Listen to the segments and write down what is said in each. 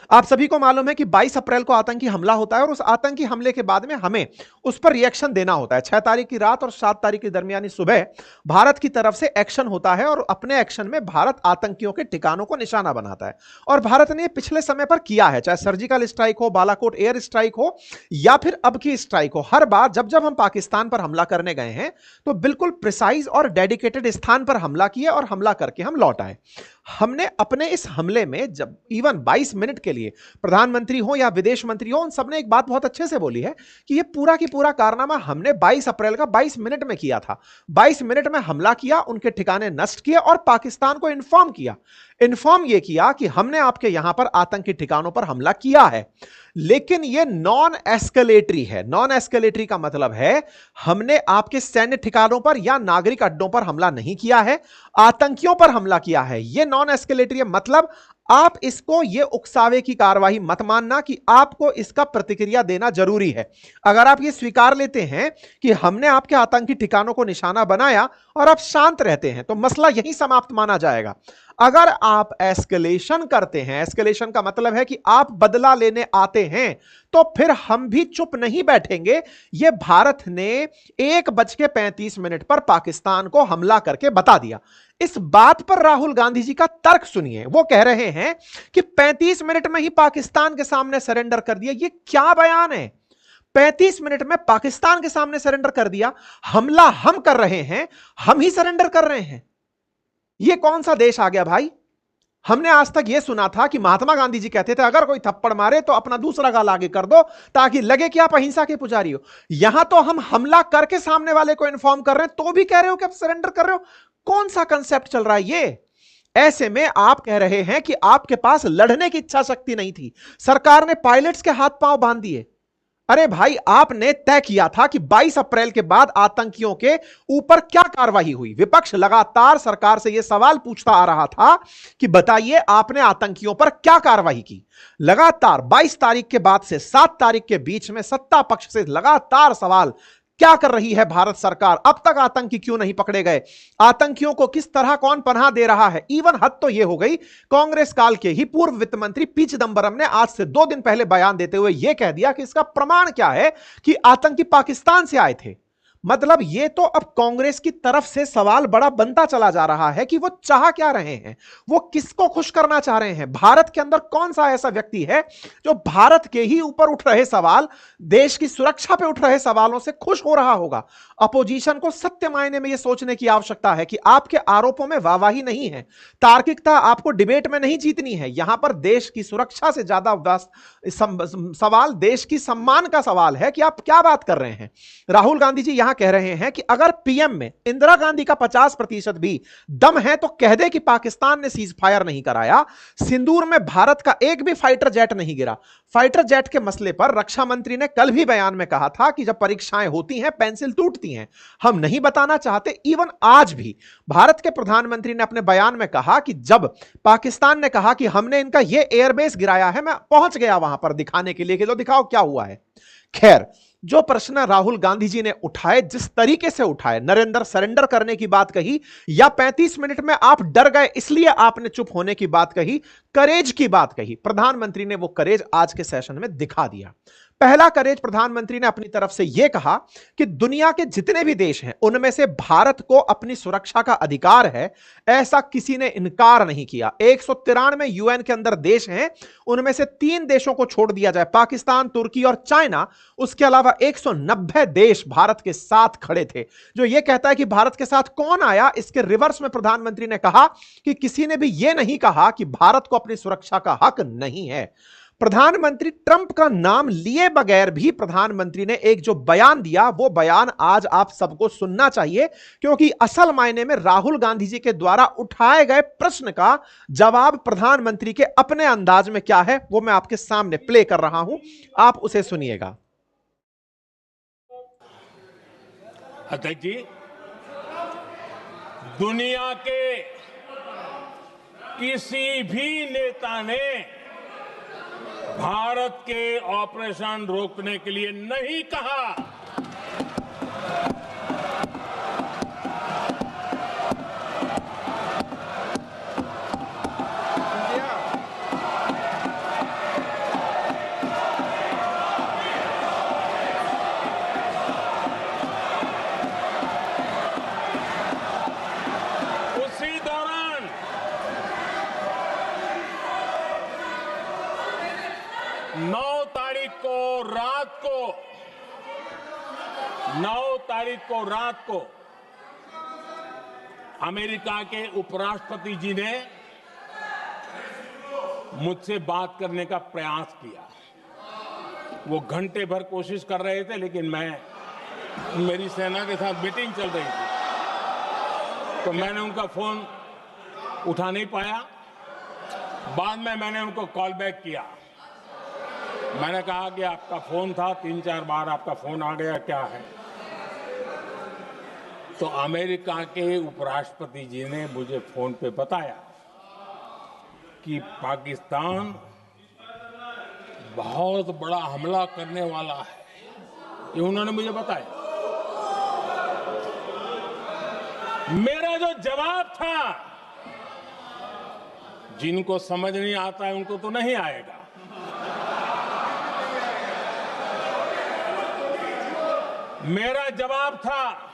आप सभी को मालूम है कि 22 अप्रैल को आतंकी हमला होता है और उस आतंकी हमले के बाद में हमें उस पर रिएक्शन देना होता है। 6 तारीख की रात और 7 तारीख की दरमियानी सुबह भारत की तरफ से एक्शन होता है और अपने एक्शन में भारत आतंकियों के ठिकानों को निशाना बनाता है। और भारत ने पिछले समय पर किया है, चाहे सर्जिकल स्ट्राइक हो, बालाकोट एयर स्ट्राइक हो या फिर अब की स्ट्राइक हो। हर बार जब जब हम पाकिस्तान पर हमला करने गए हैं तो बिल्कुल प्रिसाइज और डेडिकेटेड स्थान पर हमला किए और हमला करके हम लौट आए। हमने अपने इस हमले में जब इवन 22 मिनट के लिए प्रधानमंत्री हो या विदेश मंत्री हो, उन सबने एक बात बहुत अच्छे से बोली है कि यह पूरा की पूरा कारनामा हमने 22 अप्रैल का 22 मिनट में किया था। 22 मिनट में हमला किया, उनके ठिकाने नष्ट किए और पाकिस्तान को इन्फॉर्म किया। इन्फॉर्म यह किया कि हमने आपके यहां पर आतंकी ठिकानों पर हमला किया है। लेकिन यह नॉन एस्केलेटरी है। नॉन एस्केलेटरी का मतलब है हमने आपके सैन्य ठिकानों पर या नागरिक अड्डों पर हमला नहीं किया है, आतंकियों पर हमला किया है। यह नॉन एस्केलेटरी मतलब आप इसको यह उकसावे की कार्रवाई मत मानना कि आपको इसका प्रतिक्रिया देना जरूरी है। अगर आप यह स्वीकार लेते हैं कि हमने आपके आतंकी ठिकानों को निशाना बनाया और आप शांत रहते हैं तो मसला यहीं समाप्त माना जाएगा। अगर आप एस्केलेशन करते हैं, एस्केलेशन का मतलब है कि आप बदला लेने आते हैं, तो फिर हम भी चुप नहीं बैठेंगे। यह भारत ने 1:35 पर पाकिस्तान को हमला करके बता दिया। इस बात पर राहुल गांधी जी का तर्क सुनिए। वो कह रहे हैं कि 35 मिनट में ही पाकिस्तान के सामने सरेंडर कर दिया। यह क्या बयान है? 35 मिनट में पाकिस्तान के सामने सरेंडर कर दिया। हमला हम कर रहे हैं, हम ही सरेंडर कर रहे हैं। यह कौन सा देश आ गया भाई? हमने आज तक यह सुना था कि महात्मा गांधी जी कहते थे अगर कोई थप्पड़ मारे तो अपना दूसरा गाल आगे कर दो ताकि लगे कि आप अहिंसा के पुजारी हो। यहां तो हम हमला करके सामने वाले को इन्फॉर्म कर रहे हैं तो भी कह रहे हो कि आप सरेंडर कर रहे हो। कौन सा कंसेप्ट चल रहा है ये? ऐसे में आप कह रहे हैं कि आपके पास लड़ने की इच्छा शक्ति नहीं थी, सरकार ने पायलट्स के हाथ पांव बांध दिए। अरे भाई, आपने तय किया था कि 22 अप्रैल के बाद आतंकियों के ऊपर क्या कार्रवाई हुई। विपक्ष लगातार सरकार से यह सवाल पूछता आ रहा था कि बताइए आपने आतंकियों पर क्या कार्रवाई की। लगातार 22 तारीख के बाद से 7 तारीख के बीच में सत्ता पक्ष से लगातार सवाल क्या कर रही है भारत सरकार, अब तक आतंकी क्यों नहीं पकड़े गए, आतंकियों को किस तरह कौन पनाह दे रहा है। इवन हद तो यह हो गई, कांग्रेस काल के ही पूर्व वित्त मंत्री पी चिदंबरम ने आज से 2 दिन पहले बयान देते हुए यह कह दिया कि इसका प्रमाण क्या है कि आतंकी पाकिस्तान से आए थे। मतलब यह तो अब कांग्रेस की तरफ से सवाल बड़ा बनता चला जा रहा है कि वो चाह क्या रहे हैं, वो किसको खुश करना चाह रहे हैं। भारत के अंदर कौन सा ऐसा व्यक्ति है जो भारत के ही ऊपर उठ रहे सवाल, देश की सुरक्षा पे उठ रहे सवालों से खुश हो रहा होगा। अपोजिशन को सत्य मायने में यह सोचने की आवश्यकता है कि आपके आरोपों में वाहवाही नहीं है, तार्किकता आपको डिबेट में नहीं जीतनी है। यहां पर देश की सुरक्षा से ज्यादा सवाल देश की सम्मान का सवाल है कि आप क्या बात कर रहे हैं। राहुल गांधी जी कह रहे हैं कि अगर पीएम में इंदिरा गांधी का 50% भी दम है तो कह दे कि पाकिस्तान ने सीज फायर नहीं कराया, सिंदूर में भारत का एक भी फाइटर जेट नहीं गिरा। फाइटर जेट के मसले पर रक्षा मंत्री ने कल भी बयान में कहा था कि जब परीक्षाएं होती हैं पेंसिल टूटती हैं, हम नहीं बताना चाहते। इवन आज भी भारत के प्रधानमंत्री ने अपने बयान में कहा कि जब पाकिस्तान ने कहा कि हमने इनका यह एयरबेस गिराया है, मैं पहुंच गया वहां पर दिखाने के लिए कि लो दिखाओ क्या हुआ है। खैर, जो प्रश्न राहुल गांधी जी ने उठाए, जिस तरीके से उठाए, नरेंद्र सरेंडर करने की बात कही या 35 मिनट में आप डर गए इसलिए आपने चुप होने की बात कही, करेज की बात कही, प्रधानमंत्री ने वो करेज आज के सेशन में दिखा दिया। पहला करेज प्रधानमंत्री ने अपनी तरफ से यह कहा कि दुनिया के जितने भी देश हैं उनमें से भारत को अपनी सुरक्षा का अधिकार है, ऐसा किसी ने इनकार नहीं किया। 193 यूएन के अंदर देश हैं, उनमें से 3 देशों को छोड़ दिया जाए, पाकिस्तान, तुर्की और चाइना, उसके अलावा 190 देश भारत के साथ खड़े थे। जो यह कहता है कि भारत के साथ कौन आया, इसके रिवर्स में प्रधानमंत्री ने कहा कि किसी ने भी यह नहीं कहा कि भारत को अपनी सुरक्षा का हक नहीं है। प्रधानमंत्री ट्रंप का नाम लिए बगैर भी प्रधानमंत्री ने एक जो बयान दिया, वो बयान आज आप सबको सुनना चाहिए, क्योंकि असल मायने में राहुल गांधी जी के द्वारा उठाए गए प्रश्न का जवाब प्रधानमंत्री के अपने अंदाज में क्या है वो मैं आपके सामने प्ले कर रहा हूं, आप उसे सुनिएगा। अध्यक्ष जी, दुनिया के किसी भी नेता ने भारत के ऑपरेशन रोकने के लिए नहीं कहा। 9 तारीख को रात को अमेरिका के उपराष्ट्रपति जी ने मुझसे बात करने का प्रयास किया। वो घंटे भर कोशिश कर रहे थे, लेकिन मेरी सेना के साथ मीटिंग चल रही थी, तो मैंने उनका फोन उठा नहीं पाया। बाद में मैंने उनको कॉल बैक किया। मैंने कहा कि आपका फोन था, 3-4 बार आपका फोन आ गया, क्या है? तो अमेरिका के उपराष्ट्रपति जी ने मुझे फोन पे बताया कि पाकिस्तान बहुत बड़ा हमला करने वाला है, ये उन्होंने मुझे बताया। मेरा जो जवाब था, जिनको समझ नहीं आता है उनको तो नहीं आएगा, मेरा जवाब था,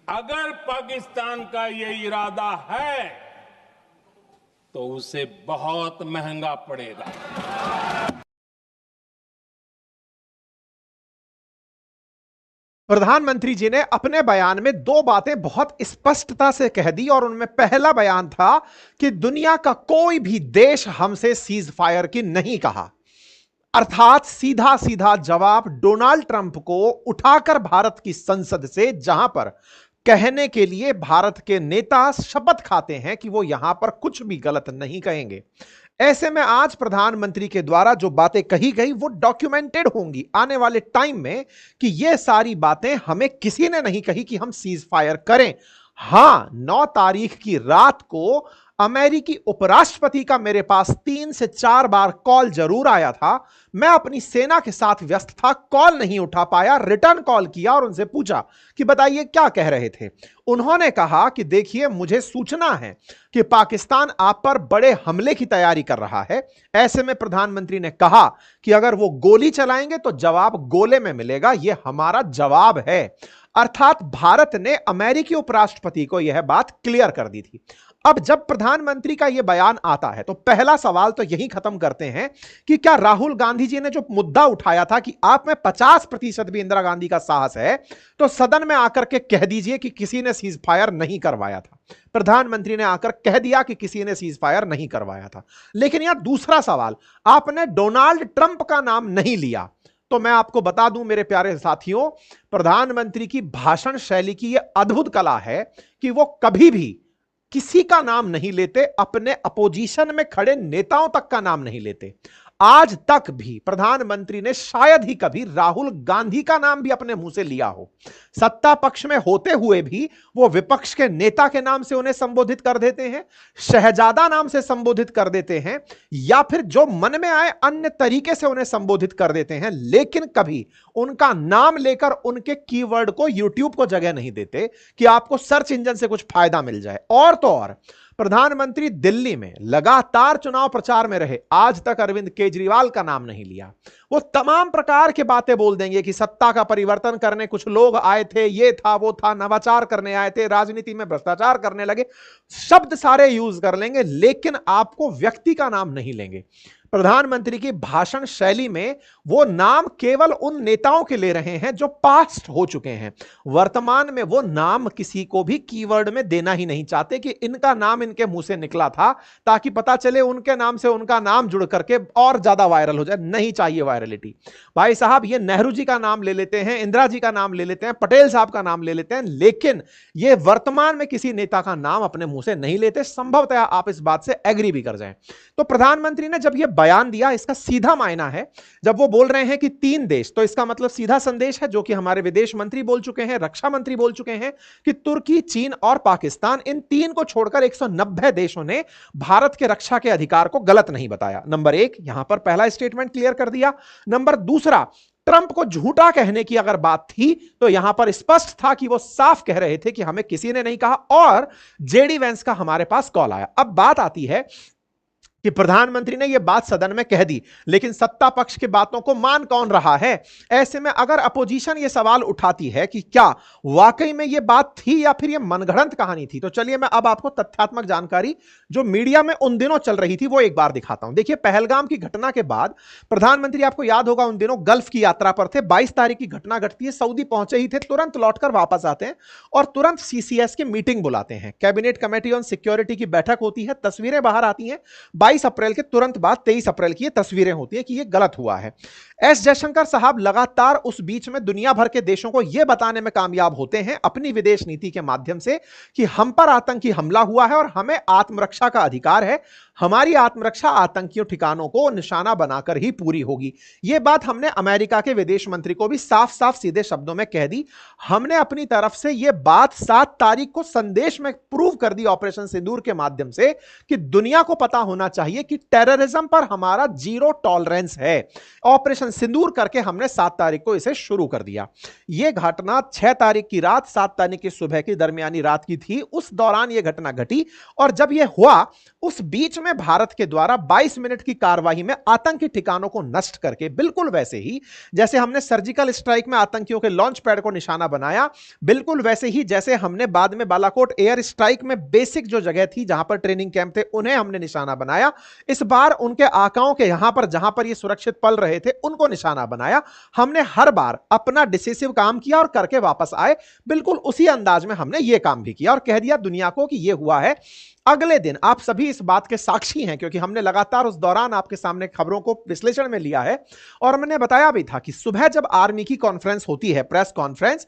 अगर पाकिस्तान का ये इरादा है तो उसे बहुत महंगा पड़ेगा। प्रधानमंत्री जी ने अपने बयान में 2 बातें बहुत स्पष्टता से कह दी, और उनमें पहला बयान था कि दुनिया का कोई भी देश हमसे सीज फायर की नहीं कहा। अर्थात सीधा सीधा जवाब डोनाल्ड ट्रंप को उठाकर भारत की संसद से, जहां पर कहने के लिए भारत के नेता शपथ खाते हैं कि वो यहां पर कुछ भी गलत नहीं कहेंगे। ऐसे में आज प्रधानमंत्री के द्वारा जो बातें कही गई वो डॉक्यूमेंटेड होंगी आने वाले टाइम में कि ये सारी बातें हमें किसी ने नहीं कही कि हम सीज फायर करें। हां, 9 तारीख की रात को अमेरिकी उपराष्ट्रपति का मेरे पास 3 से 4 बार कॉल जरूर आया था। मैं अपनी सेना के साथ व्यस्त था, कॉल नहीं उठा पाया, रिटर्न कॉल किया और उनसे पूछा कि बताइए क्या कह रहे थे। उन्होंने कहा कि देखिए, मुझे सूचना है कि पाकिस्तान आप पर बड़े हमले की तैयारी कर रहा है। ऐसे में प्रधानमंत्री ने कहा कि अगर वो गोली चलाएंगे तो जवाब गोले में मिलेगा, यह हमारा जवाब है। अर्थात भारत ने अमेरिकी उपराष्ट्रपति को यह बात क्लियर कर दी थी। अब जब प्रधानमंत्री का यह बयान आता है तो पहला सवाल तो यही खत्म करते हैं कि क्या राहुल गांधी जी ने जो मुद्दा उठाया था कि आप में 50% भी इंदिरा गांधी का साहस है, तो सदन में आकर के कह दीजिए कि किसी ने सीज फायर नहीं करवाया था। प्रधानमंत्री ने आकर कह दिया कि किसी ने सीज फायर नहीं करवाया था। लेकिन यह दूसरा सवाल, आपने डोनाल्ड ट्रंप का नाम नहीं लिया। तो मैं आपको बता दूं मेरे प्यारे साथियों, प्रधानमंत्री की भाषण शैली की यह अद्भुत कला है कि वो कभी भी किसी का नाम नहीं लेते, अपने अपोजिशन में खड़े नेताओं तक का नाम नहीं लेते। आज तक भी प्रधानमंत्री ने शायद ही कभी राहुल गांधी का नाम भी अपने मुंह से लिया हो। सत्ता पक्ष में होते हुए भी वो विपक्ष के नेता के नाम से उन्हें संबोधित कर देते हैं, शहजादा नाम से संबोधित कर देते हैं, या फिर जो मन में आए अन्य तरीके से उन्हें संबोधित कर देते हैं, लेकिन कभी उनका नाम लेकर उनके कीवर्ड को यूट्यूब को जगह नहीं देते कि आपको सर्च इंजन से कुछ फायदा मिल जाए। और तो और प्रधानमंत्री दिल्ली में लगातार चुनाव प्रचार में रहे, आज तक अरविंद केजरीवाल का नाम नहीं लिया। वो तमाम प्रकार की बातें बोल देंगे कि सत्ता का परिवर्तन करने कुछ लोग आए थे, ये था वो था, नवाचार करने आए थे, राजनीति में भ्रष्टाचार करने लगे, शब्द सारे यूज कर लेंगे, लेकिन आपको व्यक्ति का नाम नहीं लेंगे। प्रधानमंत्री की भाषण शैली में वो नाम केवल उन नेताओं के ले रहे हैं जो पास्ट हो चुके हैं। वर्तमान में वो नाम किसी को भी कीवर्ड में देना ही नहीं चाहते कि इनका नाम इनके मुंह से निकला था, ताकि पता चले उनके नाम से उनका नाम जुड़ करके और ज्यादा वायरल हो जाए। नहीं चाहिए वायरलिटी। भाई साहब, ये नेहरू जी का नाम ले लेते हैं, इंदिरा जी का नाम ले लेते हैं, पटेल साहब का नाम ले लेते हैं, लेकिन ये वर्तमान में किसी नेता का नाम अपने मुंह से नहीं लेते। संभवतः आप इस बात से एग्री भी कर जाएं। तो प्रधानमंत्री ने जब यह बयान दिया, इसका सीधा मायना है, जब वो बोल रहे हैं कि 3 देश, तो इसका मतलब सीधा संदेश है जो कि हमारे विदेश मंत्री बोल चुके हैं, रक्षा मंत्री बोल चुके हैं कि तुर्की, चीन और पाकिस्तान, इन 3 को छोड़कर 190 देशों ने भारत के रक्षा के अधिकार को गलत नहीं बताया। नंबर 1, यहां पर पहला स्टेटमेंट क्लियर कर दिया। नंबर दूसरा, ट्रंप को झूठा कहने की अगर बात थी तो यहां पर स्पष्ट था कि वो साफ कह रहे थे कि हमें किसी ने नहीं कहा, और जेडी वेंस का हमारे पास कॉल आया। अब बात आती है कि प्रधानमंत्री ने यह बात सदन में कह दी, लेकिन सत्ता पक्ष की बातों को मान कौन रहा है? ऐसे में अगर अपोजिशन यह सवाल उठाती है कि क्या वाकई में यह बात थी या फिर यह मनगढ़ंत कहानी थी, तो चलिए मैं अब आपको तथ्यात्मक जानकारी जो मीडिया में उन दिनों चल रही थी वो एक बार दिखाता हूं। देखिए, पहलगाम की घटना के बाद प्रधानमंत्री, आपको याद होगा, उन दिनों गल्फ की यात्रा पर थे। 22 तारीख की घटना घटती है, सऊदी पहुंचे ही थे, तुरंत लौटकर वापस आते हैं और तुरंत सीसीएस की मीटिंग बुलाते हैं। कैबिनेट कमेटी ऑन सिक्योरिटी की बैठक होती है, तस्वीरें बाहर आती हैं। 22 अप्रैल के तुरंत बाद 23 अप्रैल की ये तस्वीरें होती हैं कि ये गलत हुआ है। एस जयशंकर साहब लगातार उस बीच में दुनिया भर के देशों को यह बताने में कामयाब होते हैं अपनी विदेश नीति के माध्यम से कि हम पर आतंकी हमला हुआ है और हमें आत्मरक्षा का अधिकार है। हमारी आत्मरक्षा आतंकियों ठिकानों को निशाना बनाकर ही पूरी होगी। यह बात हमने अमेरिका के विदेश मंत्री को भी साफ साफ सीधे शब्दों में कह दी। हमने अपनी तरफ से यह बात 7 तारीख को संदेश में प्रूव कर दी ऑपरेशन सिंदूर के माध्यम से कि दुनिया को पता होना चाहिए कि टेररिज्म पर हमारा जीरो टॉलरेंस है। ऑपरेशन सिंदूर करके हमने 7 तारीख को इसे शुरू कर दिया। यह घटना 6 तारीख की रात 7 तारीख की सुबह की दरमियानी रात की थी। उस दौरान यह घटना घटी और जब यह हुआ उस बीच में भारत के द्वारा 22 मिनट की कार्रवाई में आतंकी ठिकानों को नष्ट करके, बिल्कुल वैसे ही जैसे हमने सर्जिकल स्ट्राइक में आतंकियों के लॉन्च पैड को निशाना बनाया, बिल्कुल वैसे ही जैसे हमने बाद में बालाकोट एयर स्ट्राइक में बेसिक जो जगह थी जहां पर ट्रेनिंग कैंप थे उन्हें हमने निशाना बनाया। इस बार उनके आकाओं के यहां पर जहां पर ये सुरक्षित पल रहे थे उनको निशाना बनाया। हमने हर बार अपना डिसिसिव काम किया और करके वापस आए। बिल्कुल उसी अंदाज में हमने ये काम भी किया और कह दिया दुनिया को कि ये हुआ है। अगले दिन आप सभी इस बात के साक्षी हैं क्योंकि हमने लगातार उस दौरान आपके सामने खबरों को विश्लेषण में लिया है और मैंने बताया भी था कि सुबह जब आर्मी की कॉन्फ्रेंस होती है, प्रेस कॉन्फ्रेंस,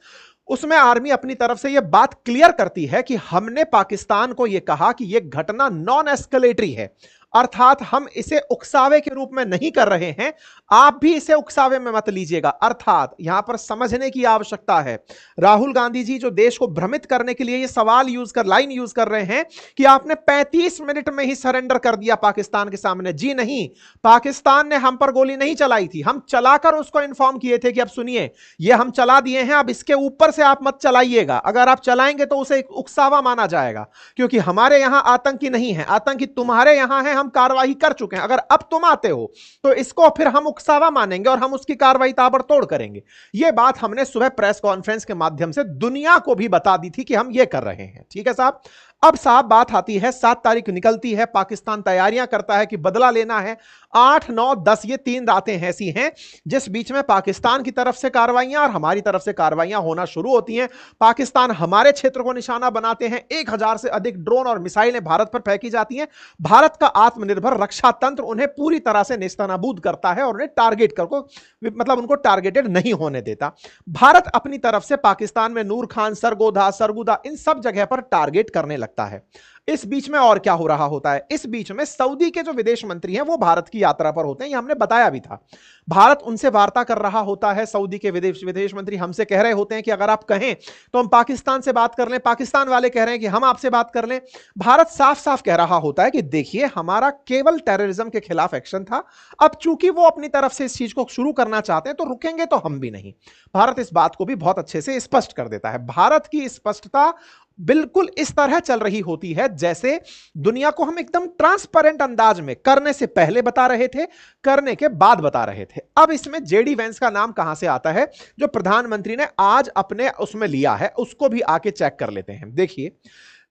उसमें आर्मी अपनी तरफ से यह बात क्लियर करती है कि हमने पाकिस्तान को यह कहा कि यह घटना नॉन एस्केलेटरी है, अर्थात हम इसे उकसावे के रूप में नहीं कर रहे हैं, आप भी इसे उकसावे में मत लीजिएगा। अर्थात यहां पर समझने की आवश्यकता है, राहुल गांधी जी जो देश को भ्रमित करने के लिए ये सवाल लाइन यूज कर रहे हैं कि आपने 35 मिनट में ही सरेंडर कर दिया पाकिस्तान के सामने। जी नहीं, पाकिस्तान ने हम पर गोली नहीं चलाई थी, हम चलाकर उसको इंफॉर्म किए थे कि अब सुनिए ये हम चला दिए हैं, अब इसके ऊपर से आप मत चलाइएगा, अगर आप चलाएंगे तो उसे उकसावा माना जाएगा क्योंकि हमारे यहां आतंकी नहीं है, आतंकी तुम्हारे यहां है, हम कार्रवाई कर चुके हैं, अगर अब तुम आते हो तो इसको फिर हम उकसावा मानेंगे और हम उसकी कार्रवाई ताबड़तोड़ करेंगे। यह बात हमने सुबह प्रेस कॉन्फ्रेंस के माध्यम से दुनिया को भी बता दी थी कि हम यह कर रहे हैं। ठीक है साहब। अब साहब बात आती है 7 तारीख निकलती है, पाकिस्तान तैयारियां करता है कि बदला लेना है। 8, 9, 10 ये 3 रातें ऐसी हैं जिस बीच में पाकिस्तान की तरफ से कार्रवाइयां और हमारी तरफ से कार्रवाइयां होना शुरू होती हैं। पाकिस्तान हमारे क्षेत्र को निशाना बनाते हैं, 1000 से अधिक ड्रोन और मिसाइलें भारत पर फेंकी जाती हैं। भारत का आत्मनिर्भर रक्षा तंत्र उन्हें पूरी तरह से नेस्तनाबूद करता है और उन्हें टारगेट मतलब उनको टारगेटेड नहीं होने देता। भारत अपनी तरफ से पाकिस्तान में नूर खान, सरगुदा इन सब जगह पर टारगेट करने लगता है। इस बीच में और क्या हो रहा होता है, इस बीच में सऊदी के जो विदेश मंत्री हैं वो भारत की यात्रा पर होते हैं, ये हमने बताया भी था। भारत उनसे वार्ता कर रहा होता है, सऊदी के विदेश मंत्री हमसे कह रहे होते हैं कि अगर आप कहें तो हम पाकिस्तान से बात कर लें, पाकिस्तान वाले कह रहे हैं कि हम आपसे बात कर लें। भारत साफ साफ कह रहा होता है कि देखिए हमारा केवल टेररिज्म के खिलाफ एक्शन था, अब चूंकि वो अपनी तरफ से इस चीज को शुरू करना चाहते हैं तो रुकेंगे तो हम भी नहीं। भारत इस बात को भी बहुत अच्छे से स्पष्ट कर देता है। भारत की स्पष्टता बिल्कुल इस तरह चल रही होती है जैसे दुनिया को हम एकदम ट्रांसपेरेंट अंदाज में करने से पहले बता रहे थे, करने के बाद बता रहे थे। अब इसमें जेडी वेंस का नाम कहां से आता है जो प्रधानमंत्री ने आज अपने उसमें लिया है, उसको भी आके चेक कर लेते हैं। देखिए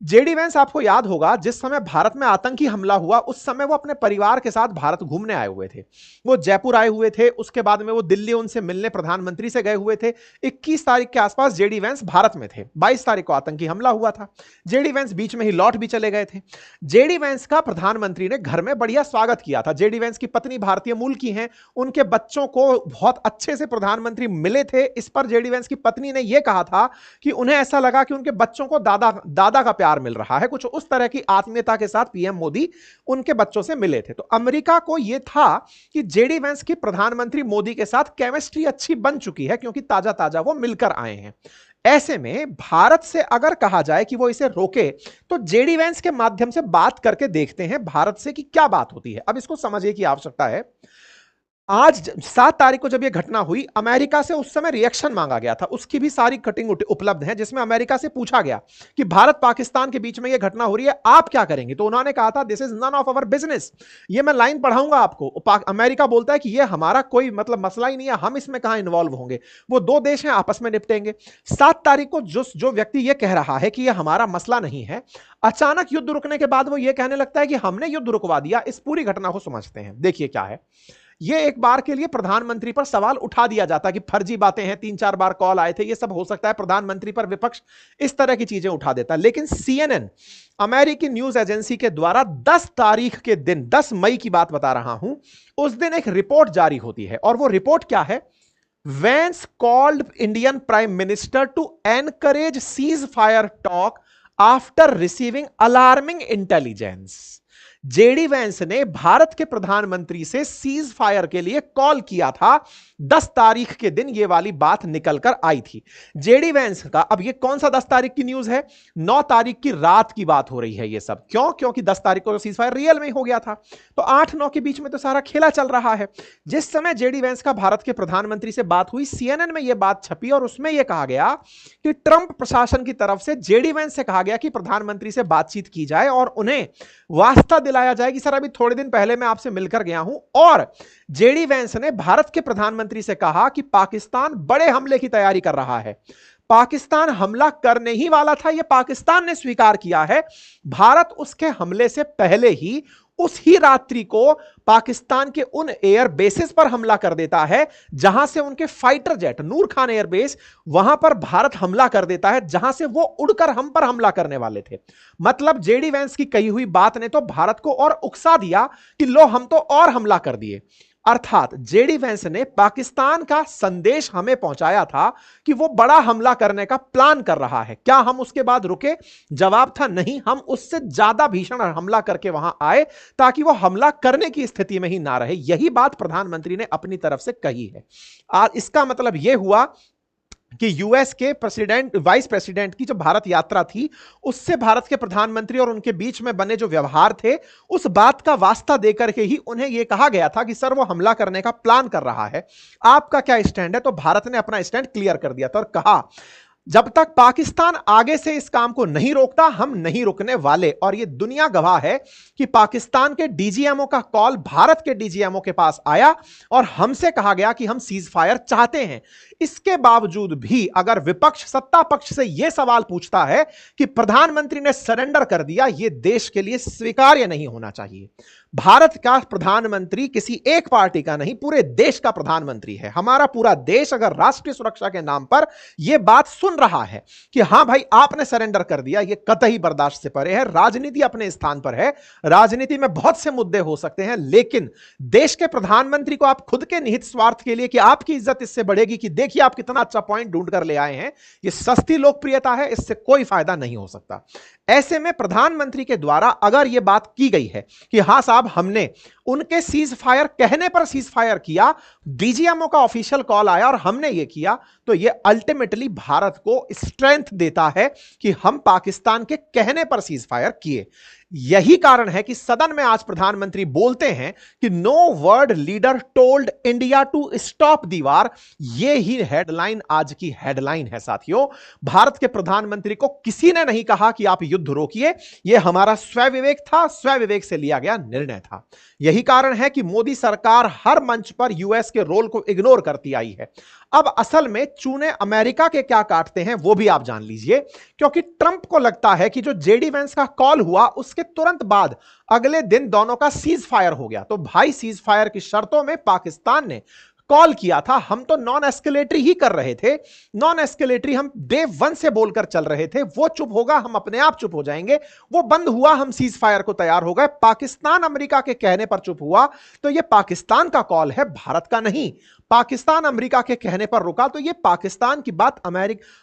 जेडी वेंस, आपको याद होगा जिस समय भारत में आतंकी हमला हुआ उस समय वो अपने परिवार के साथ भारत घूमने आए हुए थे। वो जयपुर आए हुए थे, उसके बाद में वो दिल्ली उनसे मिलने प्रधानमंत्री से गए हुए थे। 21 तारीख के आसपास जेडी वेंस भारत में थे। 22 तारीख को आतंकी हमला हुआ था, जेडी वेंस बीच में ही लौट भी चले गए थे। जेडी वेंस का प्रधानमंत्री ने घर में बढ़िया स्वागत किया था। जेडी वेंस की पत्नी भारतीय मूल की हैं, उनके बच्चों को बहुत अच्छे से प्रधानमंत्री मिले थे। इस पर जेडी वेंस की पत्नी ने यह कहा था कि उन्हें ऐसा लगा कि उनके बच्चों को दादा का मिल रहा है, कुछ उस तरह की आत्मीयता के साथ पीएम मोदी उनके बच्चों से मिले थे। तो अमेरिका को यह था कि जेडी वेंस की प्रधानमंत्री मोदी के साथ केमिस्ट्री अच्छी बन चुकी है क्योंकि ताजा ताजा वो मिलकर आए हैं। ऐसे में भारत से अगर कहा जाए कि वो इसे रोके तो जेडी वेंस के माध्यम से बात करके देखते हैं भारत से कि क्या बात होती है। अब इसको समझने की आवश्यकता है। आज 7 तारीख को जब यह घटना हुई, अमेरिका से उस समय रिएक्शन मांगा गया था, उसकी भी सारी कटिंग उपलब्ध है, जिसमें अमेरिका से पूछा गया कि भारत पाकिस्तान के बीच में यह घटना हो रही है, आप क्या करेंगे? तो उन्होंने कहा था this is none of our business. ये मैं लाइन पढ़ाऊंगा आपको। अमेरिका बोलता है कि यह हमारा कोई मतलब मसला ही नहीं है, हम इसमें कहां इन्वॉल्व होंगे, वो 2 देश हैं, आपस में निपटेंगे। 7 तारीख को जो व्यक्ति यह कह रहा है कि यह हमारा मसला नहीं है, अचानक युद्ध रुकने के बाद वो यह कहने लगता है कि हमने युद्ध रुकवा दिया। इस पूरी घटना को समझते हैं। देखिए क्या है, ये एक बार के लिए प्रधानमंत्री पर सवाल उठा दिया जाता है कि फर्जी बातें हैं, 3-4 बार कॉल आए थे, ये सब हो सकता है, प्रधानमंत्री पर विपक्ष इस तरह की चीजें उठा देता है। लेकिन CNN, अमेरिकी न्यूज एजेंसी के द्वारा 10 तारीख के दिन, 10 मई की बात बता रहा हूं, उस दिन एक रिपोर्ट जारी होती है। और वो रिपोर्ट क्या है? Vance called Indian Prime Minister to encourage ceasefire talk after receiving alarming intelligence। JD Vance ने भारत के प्रधानमंत्री से सीज फायर के लिए कॉल किया था। 10 तारीख के दिन यह वाली बात निकलकर आई थी जेडी वैंस का। अब यह कौन सा 10 तारीख की न्यूज है? 9 तारीख की रात की बात हो रही है ये सब। क्यों? क्योंकि 10 तारीख को सीज फायर रियल में हो गया था, तो 8-9 के बीच में तो सारा खेला चल रहा है। जिस समय जेडी वैंस का भारत के प्रधानमंत्री से बात हुई, CNN में यह बात छपी और उसमें यह कहा गया कि ट्रंप प्रशासन की तरफ से जेडी वैंस से कहा गया कि प्रधानमंत्री से बातचीत की जाए और उन्हें वास्ता दिलाया जाए कि सर अभी थोड़े दिन पहले मैं आपसे मिलकर गया हूं। और जेडी वैंस ने भारत के प्रधानमंत्री से कहा कि पाकिस्तान बड़े हमले की तैयारी कर रहा है। पाकिस्तान हमला करने ही वाला था, यह पाकिस्तान ने स्वीकार किया है। भारत उसके हमले से पहले ही उस ही रात्रि को पाकिस्तान के उन एयर बेसेस पर हमला कर देता है जहां से उनके फाइटर जेट, नूर खान एयरबेस, वहां पर भारत हमला कर देता है जहां से वो उड़कर हम पर हमला करने वाले थे। मतलब जेडी वैंस की कही हुई बात ने तो भारत को और उकसा दिया कि लो हम तो और हमला कर दिए। अर्थात जेडी वैंस ने पाकिस्तान का संदेश हमें पहुंचाया था कि वो बड़ा हमला करने का प्लान कर रहा है। क्या हम उसके बाद रुके? जवाब था नहीं, हम उससे ज्यादा भीषण हमला करके वहां आए ताकि वो हमला करने की स्थिति में ही ना रहे। यही बात प्रधानमंत्री ने अपनी तरफ से कही है। इसका मतलब यह हुआ कि यूएस के प्रेसिडेंट, वाइस प्रेसिडेंट की जो भारत यात्रा थी, उससे भारत के प्रधानमंत्री और उनके बीच में बने जो व्यवहार थे, उस बात का वास्ता देकर के ही उन्हें यह कहा गया था कि सर वो हमला करने का प्लान कर रहा है, आपका क्या स्टैंड है? तो भारत ने अपना स्टैंड क्लियर कर दिया था और कहा जब तक पाकिस्तान आगे से इस काम को नहीं रोकता, हम नहीं रुकने वाले। और यह दुनिया गवाह है कि पाकिस्तान के डीजीएमओ का कॉल भारत के डीजीएमओ के पास आया और हमसे कहा गया कि हम सीज फायर चाहते हैं। इसके बावजूद भी अगर विपक्ष सत्ता पक्ष से यह सवाल पूछता है कि प्रधानमंत्री ने सरेंडर कर दिया, यह देश के लिए स्वीकार्य नहीं होना चाहिए। भारत का प्रधानमंत्री किसी एक पार्टी का नहीं, पूरे देश का प्रधानमंत्री है। हमारा पूरा देश अगर राष्ट्रीय सुरक्षा के नाम पर यह बात सुन रहा है कि हां भाई आपने सरेंडर कर दिया, यह कतई बर्दाश्त से परे है। राजनीति अपने स्थान पर है, राजनीति में बहुत से मुद्दे हो सकते हैं, लेकिन देश के प्रधानमंत्री को आप खुद के निहित स्वार्थ के लिए कि आपकी इज्जत इससे बढ़ेगी कि देखिए आप कितना अच्छा पॉइंट ढूंढ कर ले आए हैं, यह सस्ती लोकप्रियता है, इससे कोई फायदा नहीं हो सकता। ऐसे में प्रधानमंत्री के द्वारा अगर यह बात की गई है कि हां साहब हमने उनके सीज फायर कहने पर सीज फायर किया, डीजीएमओ का ऑफिशियल कॉल आया और हमने यह किया, तो यह अल्टीमेटली भारत को स्ट्रेंथ देता है कि हम पाकिस्तान के कहने पर सीज फायर किए। यही कारण है कि सदन में आज प्रधानमंत्री बोलते हैं कि no world leader told India to stop the war. यह ही हेडलाइन आज की हेडलाइन है साथियों। भारत के प्रधानमंत्री को किसी ने नहीं कहा कि आप युद्ध रोकिए, यह हमारा स्वविवेक था, स्वविवेक से लिया गया निर्णय था। यही कारण है कि मोदी सरकार हर मंच पर यूएस के रोल को इग्नोर करती आई है। अब असल में चूने अमेरिका के क्या काटते हैं वो भी आप जान लीजिए, क्योंकि ट्रंप को लगता है कि जो जेडी वैंस का कॉल हुआ उसके तुरंत बाद अगले दिन दोनों का सीज फायर हो गया। तो भाई सीज फायर की शर्तों में पाकिस्तान ने कॉल किया था, हम तो नॉन एस्केलेटरी ही कर रहे थे, नॉन एस्केलेटरी हम डे 1 से बोलकर चल रहे थे। वो चुप होगा, हम अपने आप चुप हो जाएंगे, वो बंद हुआ, हम सीज फायर को तैयार हो गए। पाकिस्तान अमेरिका के कहने पर चुप हुआ, तो ये पाकिस्तान का कॉल है, भारत का नहीं। पाकिस्तान अमेरिका के कहने पर रुका, तो ये पाकिस्तान की बात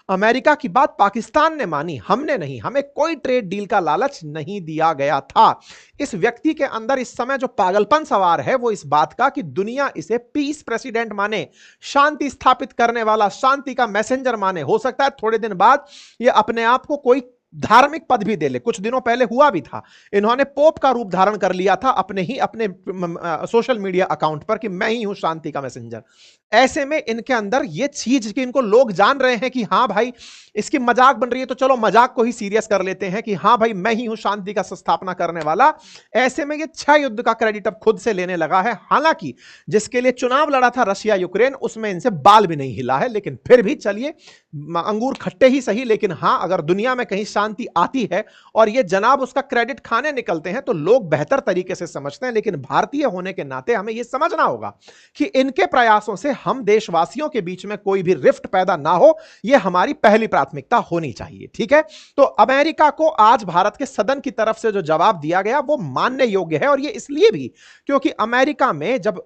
अमेरिका की बात पाकिस्तान ने मानी, हमने नहीं। हमें कोई ट्रेड डील का लालच नहीं दिया गया था। इस व्यक्ति के अंदर इस समय जो पागलपन सवार है वो इस बात का कि दुनिया इसे पीस प्रेसिडेंट माने, शांति स्थापित करने वाला, शांति का मैसेंजर माने। हो सकता है थोड़े दिन बाद ये अपने आप को कोई धार्मिक पद भी दे ले। कुछ दिनों पहले हुआ भी था, इन्होंने पोप का रूप धारण कर लिया था अपने सोशल मीडिया अकाउंट पर कि मैं ही हूं शांति का मैसेंजर। ऐसे में इनके अंदर ये चीज कि इनको लोग जान रहे हैं कि हां भाई इसकी मजाक बन रही है, तो चलो मजाक को ही सीरियस कर लेते हैं कि हां भाई मैं ही हूं शांति का स्थापना करने वाला। ऐसे में ये 6 युद्ध का क्रेडिट अब खुद से लेने लगा है। हालांकि जिसके लिए चुनाव लड़ा था रशिया यूक्रेन, उसमें इनसे बाल भी नहीं हिला है, लेकिन फिर भी चलिए अंगूर खट्टे ही सही, लेकिन हां अगर दुनिया में कहीं शांति आती है और ये जनाब उसका क्रेडिट खाने निकलते हैं तो लोग बेहतर तरीके से समझते हैं। लेकिन भारतीय होने के नाते हमें यह समझना होगा कि इनके प्रयासों से हम देशवासियों के बीच में कोई भी रिफ्ट पैदा ना हो, यह हमारी पहली प्राथमिकता होनी चाहिए। ठीक है, तो अमेरिका को आज भारत के सदन की तरफ से जो जवाब दिया गया वो मानने योग्य है, और यह इसलिए भी क्योंकि अमेरिका में जब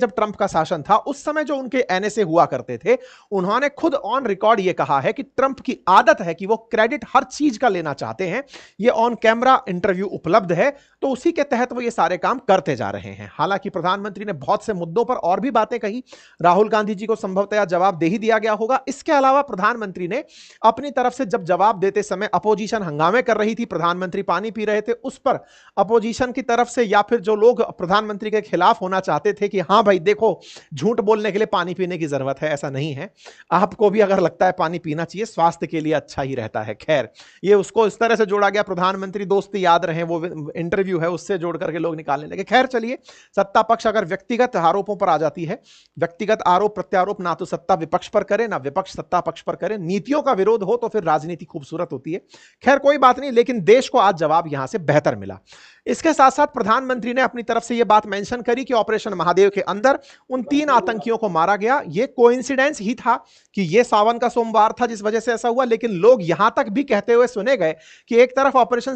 ट्रंप का शासन था उस समय जो उनके एनएसए हुआ करते थे, उन्होंने खुद ऑन रिकॉर्ड यह कहा है कि ट्रंप की आदत है कि वो क्रेडिट हर चीज का लेना चाहते हैं। यह ऑन कैमरा इंटरव्यू उपलब्ध है, तो उसी के तहत वो ये सारे काम करते जा रहे हैं। हालांकि प्रधानमंत्री ने बहुत से मुद्दों पर और भी बातें कही, राहुल गांधी जी को संभवतः जवाब दे ही दिया गया होगा। इसके अलावा प्रधानमंत्री ने अपनी तरफ से जब जवाब देते समय अपोजिशन हंगामे कर रही थी, प्रधानमंत्री पानी पी रहे थे, उस पर अपोजिशन की तरफ से या फिर जो लोग प्रधानमंत्री के खिलाफ होना चाहते थे कि हां भाई देखो झूठ बोलने के लिए पानी पीने की जरूरत है, ऐसा नहीं है, आपको भी अगर लगता है पानी पीना चाहिए, स्वास्थ्य के लिए अच्छा ही रहता है। खैर ये उसको इस तरह से जोड़ा गया, प्रधानमंत्री दोस्ती याद रहे वो इंटरव्यू है उससे जोड़ करके लोग निकालने लगे। खैर चलिए, सत्ता पक्ष अगर व्यक्तिगत आरोपों पर आ जाती है, व्यक्तिगत आरोप प्रत्यारोप ना तो सत्ता विपक्ष पर करे ना विपक्ष सत्ता पक्ष पर करे, नीतियों का विरोध हो तो फिर राजनीति खूबसूरत होती है। खैर कोई बात नहीं, लेकिन देश को आज जवाब यहां से बेहतर मिला। इसके साथ साथ प्रधानमंत्री ने अपनी तरफ से यह बात मेंशन करी कि ऑपरेशन महादेव के अंदर उन 3 आतंकियों को मारा गया। यह कोइंसिडेंस ही था कि यह सावन का सोमवार था जिस वजह से ऐसा हुआ, लेकिन लोग यहां तक भी कहते हुए सुने गए कि एक तरफ ऑपरेशन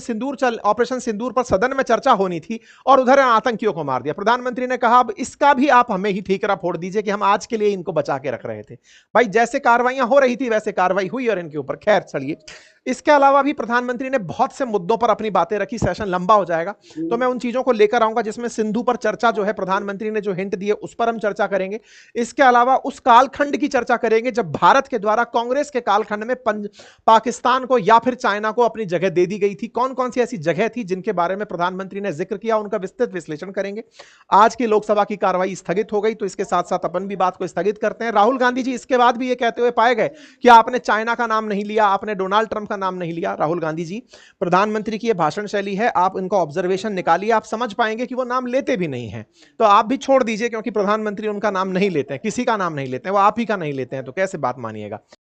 सिंदूर पर सदन में चर्चा होनी थी और उधर आतंकियों को मार दिया। प्रधानमंत्री ने कहा अब इसका भी आप हमें ही ठीकरा फोड़ दीजिए कि हम आज के लिए इनको बचा के रख रहे थे। भाई जैसे कार्रवाइयां हो रही थी वैसे कार्रवाई हुई और इनके ऊपर। खैर चलिए, इसके अलावा भी प्रधानमंत्री ने बहुत से मुद्दों पर अपनी बातें रखी। सेशन लंबा हो जाएगा तो मैं उन चीजों को लेकर आऊंगा जिसमें सिंधु पर चर्चा जो है प्रधानमंत्री ने जो हिंट दिए उस पर हम चर्चा करेंगे। इसके अलावा उस कालखंड की चर्चा करेंगे जब भारत के द्वारा कांग्रेस के कालखंड में पाकिस्तान को या फिर चाइना को अपनी जगह दे दी गई थी। कौन कौन सी ऐसी जगह थी जिनके बारे में प्रधानमंत्री ने जिक्र किया, उनका विस्तृत विश्लेषण करेंगे। आज की लोकसभा की कार्रवाई स्थगित हो गई तो इसके साथ साथ अपन भी बात को स्थगित करते हैं। राहुल गांधी जी इसके बाद भी ये कहते हुए पाए गए कि आपने चाइना का नाम नहीं लिया, आपने डोनाल्ड ट्रंप का नाम नहीं लिया। राहुल गांधी जी, प्रधानमंत्री की यह भाषण शैली है, आप इनका ऑब्जर्वेशन निकालिए, आप समझ पाएंगे कि वो नाम लेते भी नहीं हैं। तो आप भी छोड़ दीजिए, क्योंकि प्रधानमंत्री उनका नाम नहीं लेते हैं, किसी का नाम नहीं लेते हैं, वो आप ही का नहीं लेते हैं, तो कैसे बात मानिएगा।